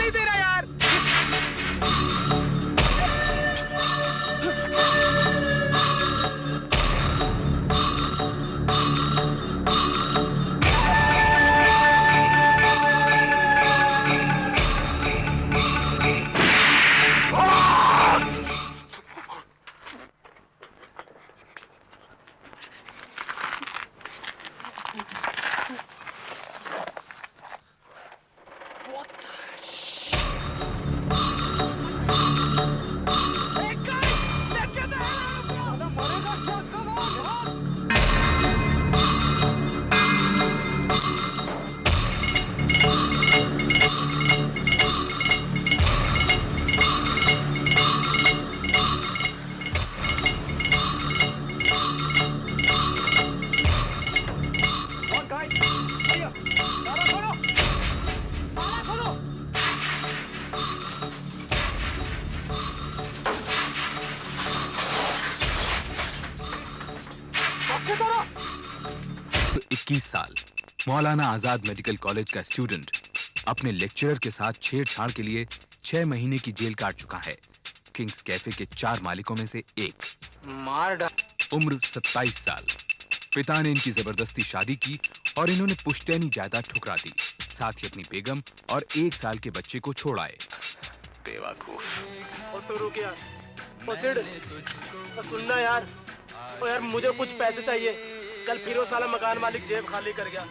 नहीं दे रहा यार। तो 21 साल मौलाना आजाद मेडिकल कॉलेज का स्टूडेंट अपने लेक्चरर के साथ छेड़छाड़ के लिए 6 महीने की जेल काट चुका है। किंग्स कैफे के 4 मालिकों में से एक। उम्र 27 साल। पिता ने इनकी जबरदस्ती शादी की और इन्होंने पुश्तैनी जायदाद ठुकरा दी। साथ ही अपनी बेगम और 1 साल के बच्चे को छोड़ आए। बेवकूफ। और तो रुक यार। सुनना यार। ओ यार मुझे कुछ पैसे चाहिए। कल फिर वो साला मकान मालिक जेब खाली कर गया।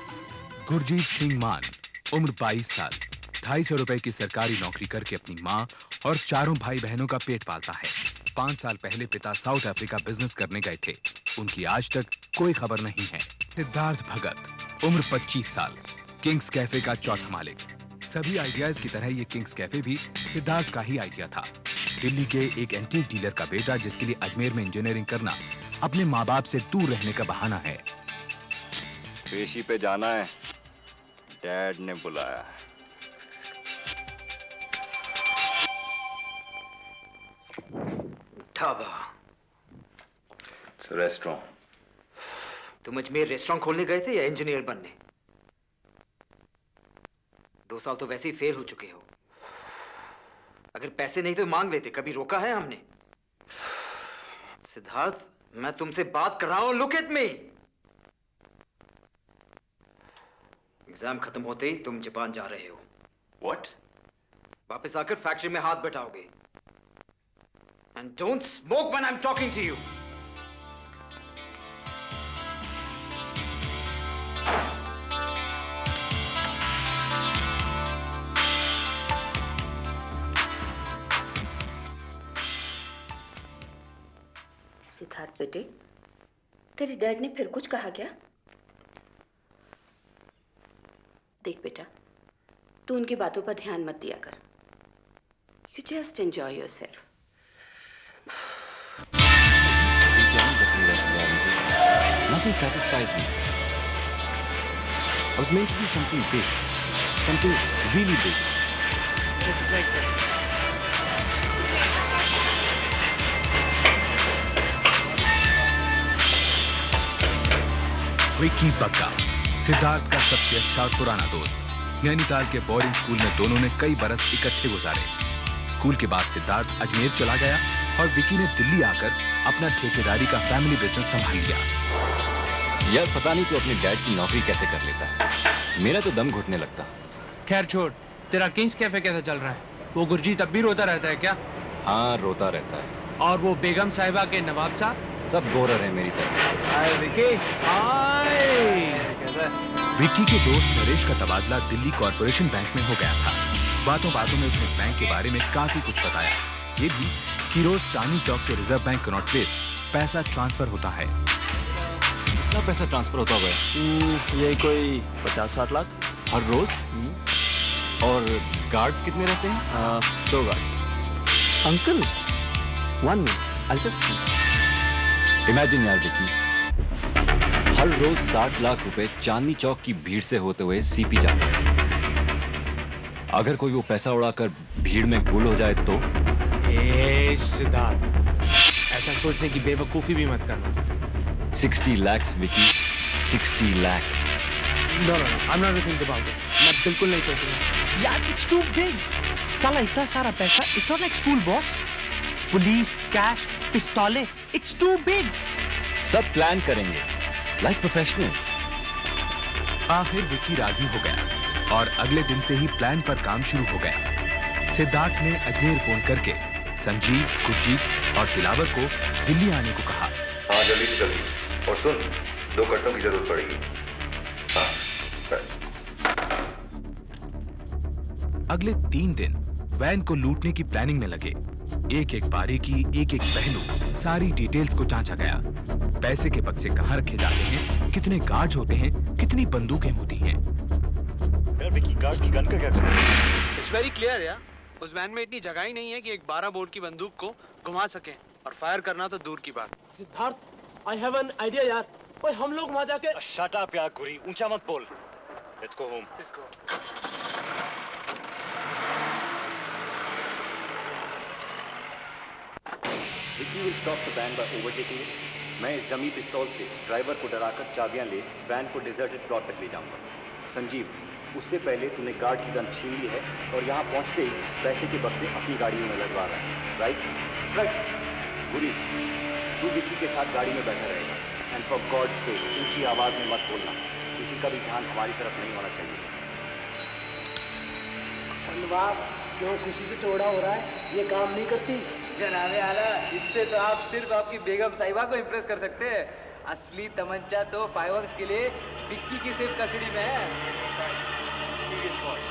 गुरजीत सिंह मान, उम्र 22 साल। 250 रुपए की सरकारी नौकरी करके अपनी माँ और 4 भाई बहनों का पेट पालता है। 5 साल पहले पिता साउथ अफ्रीका बिजनेस करने गए थे। उनकी आज तक कोई खबर नहीं है। सिद्धार्थ भगत, उम्र 25 साल। किंग्स कैफे का चौथा मालिक। सभी आइडियाज की तरह ये किंग्स कैफे भी सिद्धार्थ का ही आइडिया था। दिल्ली के एक एंटीक डीलर का बेटा जिसके लिए अजमेर में इंजीनियरिंग करना अपने माँ बाप से दूर रहने का बहाना है। पेशी पे जाना है, डैड ने बुलाया। ढाबा। रेस्टोरेंट। तुम अजमेर रेस्टोरेंट खोलने गए थे या इंजीनियर बनने? 2 साल तो वैसे ही फेल हो चुके हो। अगर पैसे नहीं तो मांग लेते, कभी रोका है हमने? सिद्धार्थ, मैं तुमसे बात कर रहा हूं। Look at me. एग्जाम खत्म होते ही तुम जापान जा रहे हो। What? वापस आकर फैक्ट्री में हाथ बटाओगे। And don't smoke when I'm talking to you. Siddharth बेटे, तेरे डैड ने फिर कुछ कहा क्या? देख बेटा, तू उनकी बातों पर ध्यान मत दिया कर। You just enjoy yourself. Nothing satisfies me. I was meant to do something big, something really big. Vicky Bagga, Siddharth का सबसे अच्छा और पुराना दोस्त। नैनीताल के बोर्डिंग स्कूल में दोनों ने कई बरस इकट्ठे गुजारे। स्कूल के बाद सिद्धार्थ अजमेर चला गया और विक्की ने दिल्ली आकर अपना ठेकेदारी का फैमिली बिजनेस संभाल लिया। यार पता नहीं तू अपने डैड की नौकरी कैसे कर लेता है। मेरा तो दम घुटने लगता। खैर छोड़, तेरा किंग्स कैफे कैसा चल रहा है? वो गुरजीत अब भी रोता रहता है क्या? हाँ रोता रहता है। और वो बेगम साहिबा के नवाब साहब? सब गोरर है मेरी तरह। हाय विकी। हाय। विक्की के दोस्त नरेश का तबादला दिल्ली कॉर्पोरेशन बैंक में हो गया था। बातों बातों में उसने बैंक के बारे में काफी कुछ बताया। ये भी कि रोज चांदनी चौक से रिजर्व बैंक कनॉट प्लेस पैसा ट्रांसफर होता है। कितना पैसा ट्रांसफर होता होगा? ये कोई 50-60 लाख हर रोज। और गार्ड्स कितने रहते हैं? 2 guards. Uncle 1 minute, I'll just imagine यार विकी, हर रोज 60 लाख रुपए चांदनी चौक की भीड़ से होते हुए सीपी जाते हैं। अगर कोई वो पैसा उड़ाकर भीड़ में गुल हो जाए तो? सिद्धार्थ, ऐसा सोचने की बेवकूफी भी मत करना। 60 lakhs Vicky, 60 lakhs। No, I'm not going to think about it. मैं बिल्कुल नहीं सोचूंगा। यार इट्स टू बिग। साला इतना सारा पैसा, it's not like school boss. Police, cash, पिस्तौलें, इट्स टू बिग। सब प्लान करेंगे लाइक प्रोफेशनल्स। आखिर विक्की राजी हो गया और अगले दिन से ही प्लान पर काम शुरू हो गया। सिद्धार्थ ने अजमेर फोन करके संजीव, गुरजीत और दिलावर को दिल्ली आने को कहा। हाँ जल्दी से जल्दी। और सुन, 2 कट्टों की जरूरत पड़ेगी। हाँ बस। अगले 3 दिन वैन को लूटने की प्लानिंग में लगे। एक एक बारीकी, एक एक पहलू, सारी डिटेल्स को जांचा गया। पैसे के बक्से कहाँ रखे जाते हैं, कितने गार्ड्स होते हैं, कितनी बंदूकें होती हैं। यार विकी, गार्ड की गन का क्या करें? इट्स वेरी क्लियर यार, उस वैन में इतनी जगह ही नहीं है कि एक 12 बोर की बंदूक को घुमा सके, और फायर करना तो दूर की बात। Siddharth, I have an idea यार। ओए हम लोग वहाँ जाके शट अप यार गुरी, ऊंचा मत बोल। Let's go home. Vicky will stop the van by overtaking it. मैं इस डमी पिस्तौल से ड्राइवर को डराकर चाबियां ले वैन को डिजर्टेड प्लॉट तक ले जाऊंगा। संजीव, उससे पहले तूने गार्ड की गन छीन ली है और यहाँ पहुँचते ही पैसे के बक्से अपनी गाड़ियों में लगवा रहा है। राइट? बुरी, तू विक्की के साथ गाड़ी में बैठा रहेगा। एंड फॉर गॉड से ऊंची आवाज में मत बोलना, किसी का भी ध्यान हमारी तरफ नहीं होना चाहिए। धन्यवाद। क्यों खुशी से चौड़ा हो रहा है? ये काम नहीं करती। जनाबे आला, इससे तो आप सिर्फ आपकी बेगम साहिबा को इम्प्रेस कर सकते हैं। असली तमंचा तो फायरवर्क्स के लिए विक्की की सेफ कस्टडी में है। Serious boss,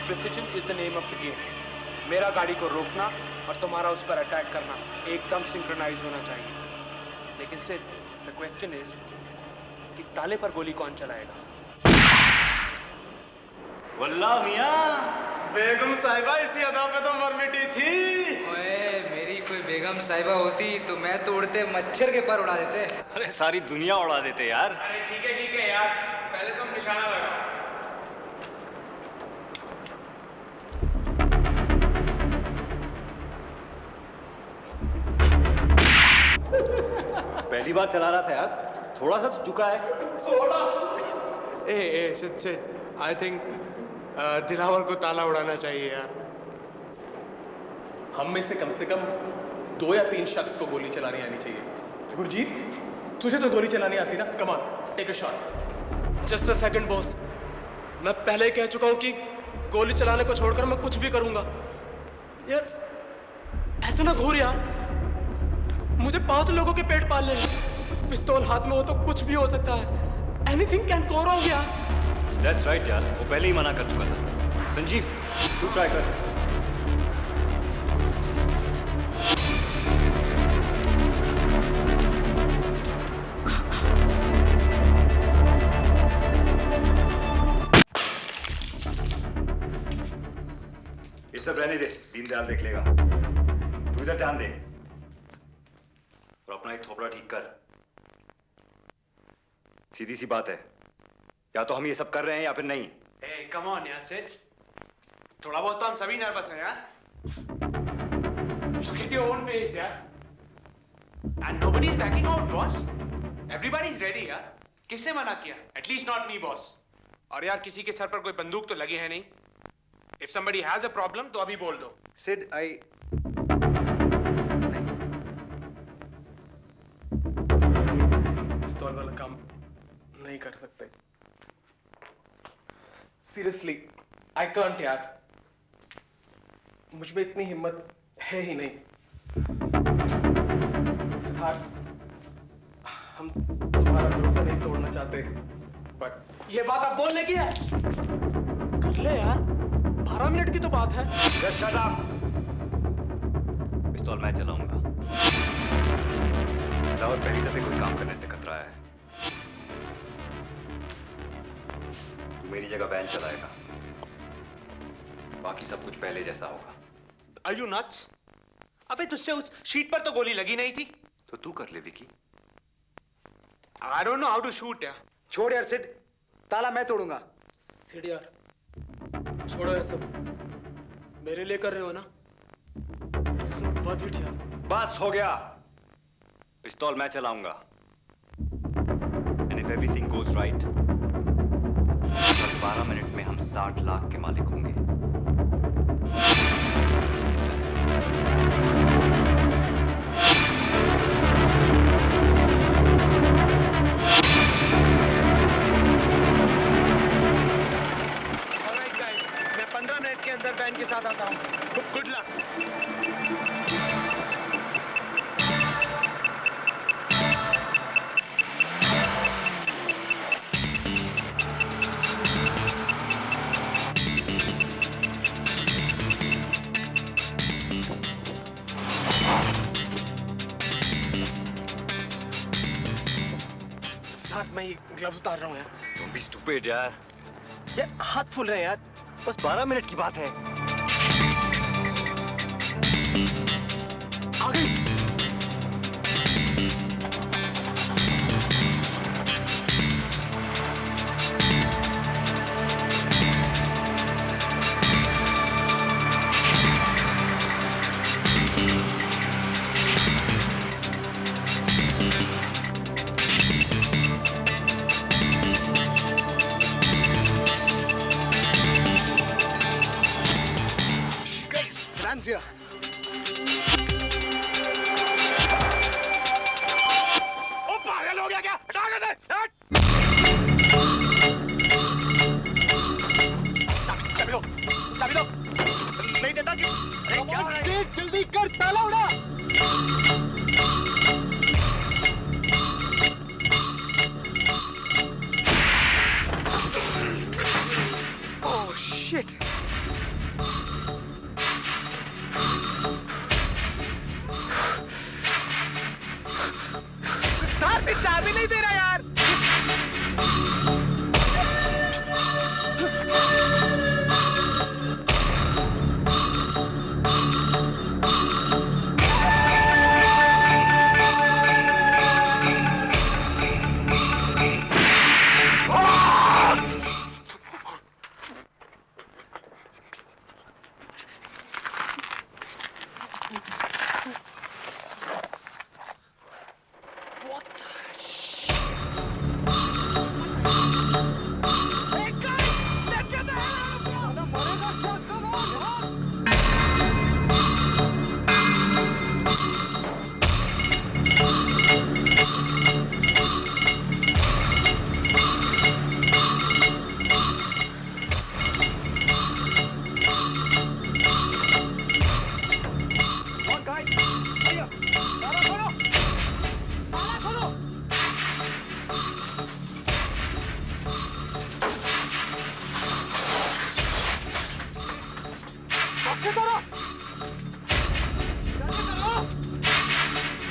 precision is the name of the game. मेरा गाड़ी को रोकना और तुम्हारा उस पर अटैक करना एकदम सिंक्रोनाइज होना चाहिए। लेकिन सिर्फ द क्वेश्चन इज कि ताले पर गोली कौन चलाएगा? वल्ला मियां, बेगम साहिबा इसी अदा पे तो मर मिटी थी। ओए, मेरी कोई बेगम साहिबा होती तो मैं तो उड़ते मच्छर के पर उड़ा देते। अरे सारी दुनिया उड़ा देते यार। अरे ठीक है यार, पहले तुम निशाना लगाओ। पहली बार चला रहा था यार, थोड़ा सा तो झुका है। थोड़ा। सिड, आई थिंक दिलावर को ताला उड़ाना चाहिए यार। हम में से कम 2 या 3 शख्स को गोली चलानी आनी चाहिए। गुरजीत, तुझे तो गोली चलानी आती ना? Come on, take a shot. Just a second boss, मैं पहले ही कह चुका हूं कि गोली चलाने को छोड़कर मैं कुछ भी करूंगा। यार ऐसे ना घूर यार, मुझे 5 लोगों के पेट पालने हैं। पिस्तौल हाथ में हो तो कुछ भी हो सकता है। एनीथिंग कैन गो रॉन्ग यार। That's right यार, वो पहले ही मना कर चुका था। संजीव, तू ट्राई कर। ये सब रहने दे, दीनदयाल देख लेगा। तू इधर ध्यान दे और अपना एक थोपड़ा ठीक कर। सीधी सी बात है, या तो हम ये सब कर रहे हैं या फिर नहीं। Hey, come on यार सिज, थोड़ा बहुत तो हम सभी नर्वस हैं यार। Look at your own face यार। And nobody's backing out, boss. Everybody's ready यार। किससे मना किया? At least not me, boss. और यार किसी के सर पर कोई बंदूक तो लगी है नहीं। If somebody has a problem, तो अभी बोल दो। सिड, आई पिस्तौल वाला काम नहीं कर सकते। सीरियसली, आई कांट यार। मुझ में इतनी हिम्मत है ही नहीं। सिद्धार्थ, हम तुम्हारा भरोसा नहीं तोड़ना चाहते, बट ये बात आप बोलने की है? कर ले यार, 12 मिनट की तो बात है। Just shut up! पिस्तौल मैं चलाऊंगा। और पहली दफे कोई काम करने से खतरा है। तू मेरी जगह वैन चलाएगा, बाकी सब कुछ पहले जैसा होगा। Are you nuts? अबे तुझसे उस शीट पर तो गोली लगी नहीं थी। तो तू कर ले Vicky. I don't know how to shoot यार। छोड़ यार सिड, ताला मैं तोड़ूंगा। सिड यार, छोड़ो ये सब। मेरे लिए कर रहे हो ना? It's not worth it यार। बस हो गया, पिस्तौल मैं चलाऊंगा। And if everything goes right, 12 minute में हम 60 लाख के मालिक होंगे। ऑलराइट गाइस, मैं 15 मिनट के अंदर वैन के साथ आता हूँ। Good luck. सिद्धार्थ, मैं ग्लव्स उतार रहा हूँ यार। Don't be stupid यार। यार हाथ फूल रहे हैं यार। बस 12 मिनट की बात है। आ गई। Hands here. ओ पागल हो गया क्या? हटा के दे। हट। चाबी लो। चाबी लो। नहीं देता कि? अरे क्या हो रहा है? जल्दी कर, ताला उड़ा। Oh shit. चाबी नहीं दे रहा यार।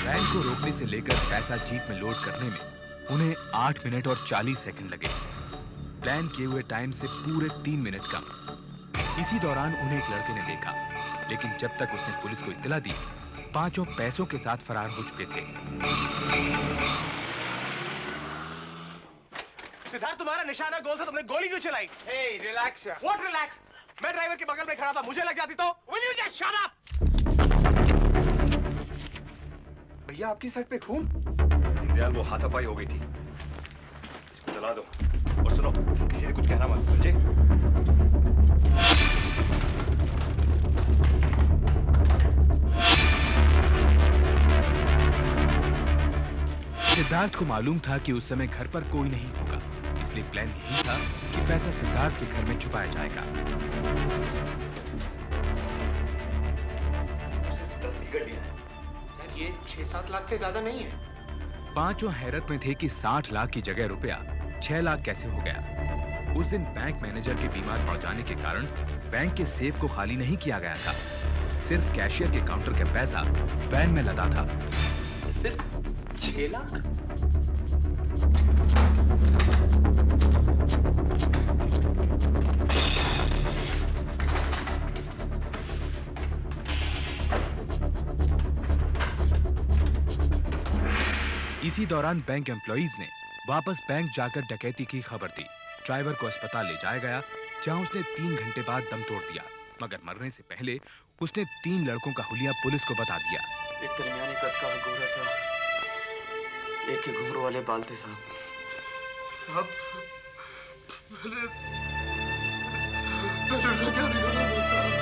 वैन को रोकने से लेकर पैसा जीप में लोड करने में उन्हें 8 मिनट और 40 सेकंड लगे। प्लान किए हुए टाइम से पूरे 3 मिनट कम। इसी दौरान उन्हें एक लड़के ने देखा, लेकिन जब तक उसने पुलिस को इत्तला दी, पांचों पैसों के साथ फरार हो चुके थे। सिद्धार्थ, तुम्हारा निशाना गोल था, तुमने गोली क्यों चलाई? Hey, relax यार। What relax? मैं ड्राइवर के बगल में खड़ा था, मुझे लग जाती तो? Will you just shut up? भैया आपकी साइड पे खून। दीनदयाल, वो हाथापाई हो गई थी। इसको जला दो और सुनो, किसी से कुछ कहना मत, समझे? सिद्धार्थ को मालूम था कि उस समय घर पर कोई नहीं होगा, इसलिए प्लान यही था कि पैसा सिद्धार्थ के घर में छुपाया जाएगा। 10 की गड्डियां हैं। यार ये 6-7 लाख से ज्यादा नहीं है। पांचों हैरत में थे कि 60 लाख की जगह रुपया 6 लाख कैसे हो गया। उस दिन बैंक मैनेजर के बीमार पड़ जाने के कारण बैंक के सेफ को खाली नहीं किया गया था। सिर्फ कैशियर के काउंटर का पैसा वैन में लदा था। सिर्फ 6 लाख? इसी दौरान बैंक एम्प्लॉइज ने वापस बैंक जाकर डकैती की खबर दी। ड्राइवर को अस्पताल ले जाया गया, जहां उसने 3 घंटे बाद दम तोड़ दिया, मगर मरने से पहले उसने 3 लड़कों का हुलिया पुलिस को बता दिया। एक दरमियाने कद का गोरा सा, एक के घुंघरू वाले बाल थे साहब। लड़का क्या निकाला वो साहब?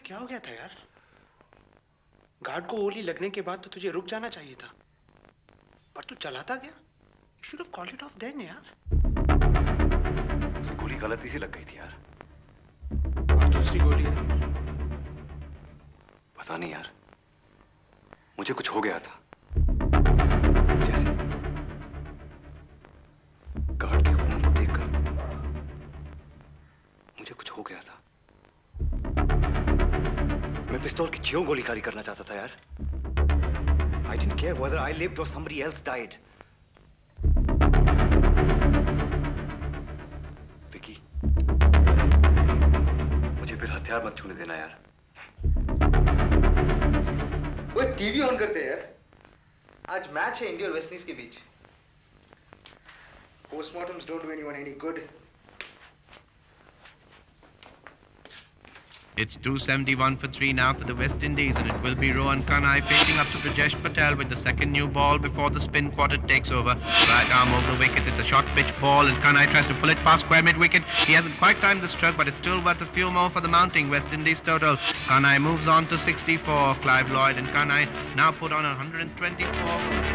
क्या हो गया था यार? गार्ड को गोली लगने के बाद तो तुझे रुक जाना चाहिए था, पर तू चलाता गया। You should have called it off then यार। उसे गोली गलती से लग गई थी यार। और दूसरी गोली है? पता नहीं यार, मुझे कुछ हो गया था। जैसे गार्ड के खून को देखकर मुझे कुछ हो गया था। मैं पिस्तौल की ज्यों गोलीबारी करना चाहता था यार। I didn't care whether I lived or somebody else died. Vicky, मुझे फिर हथियार मत छूने देना यार। वो टीवी ऑन करते हैं यार। आज मैच है इंडिया और वेस्ट इंडीज के बीच। Postmortems don't do anyone any good. It's 271 for 3 now for the West Indies, and it will be Rohan Kanhai facing up to Brajesh Patel with the second new ball before the spin quarter takes over. Right arm over the wicket. It's a short pitch ball, and Kanhai tries to pull it past square mid wicket. He hasn't quite timed the stroke, but it's still worth a few more for the mounting West Indies total. Kanhai moves on to 64. Clive Lloyd and Kanhai now put on 124 for the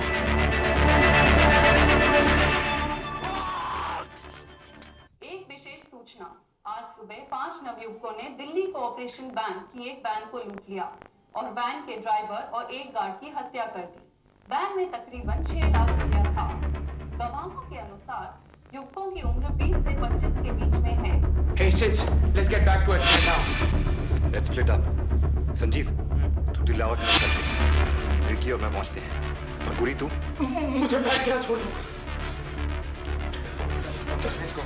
एक विशेष सूचना। आज सुबह 5 नवयुवकों ने Delhi cooperation bank की एक van को लूट लिया और वैन के ड्राइवर और एक गार्ड की हत्या कर दी। वैन में तकरीबन 6 लाख रुपया था। गवाहों के अनुसार युवकों की उम्र 20 से 25 के बीच में है। Hey Sid, let's get back to it right now. Let's split up. Sanjeev, तू दिलावत में चल। विकी और मैं पहुंचते हैं। और गुरी तू? मुझे बैठ के छोड़ दो। Let's go.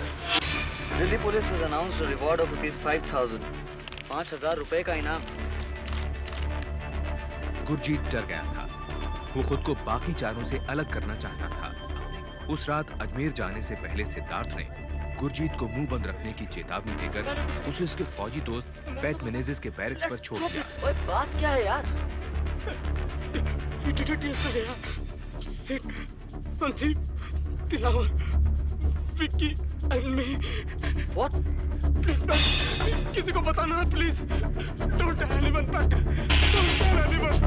Delhi police has announced a reward of ₹5,000. 5,000 रुपए का इनाम। गुरजीत डर गया था। वो खुद को बाकी चारों से अलग करना चाहता था। उस रात अजमेर जाने से पहले सिद्धार्थ ने गुरजीत को मुंह बंद रखने की चेतावनी देकर उसे उसके फौजी दोस्त पैट मेनेजिस के बैरक्स पर छोड़ दिया। ओए बात क्या है यार? We did it yesterday. Sid, Sanjeev, Dilawar, Vicky and me. What? Please, man, किसी को बताना ना, please. Don't tell anyone, Pat. Don't tell anyone.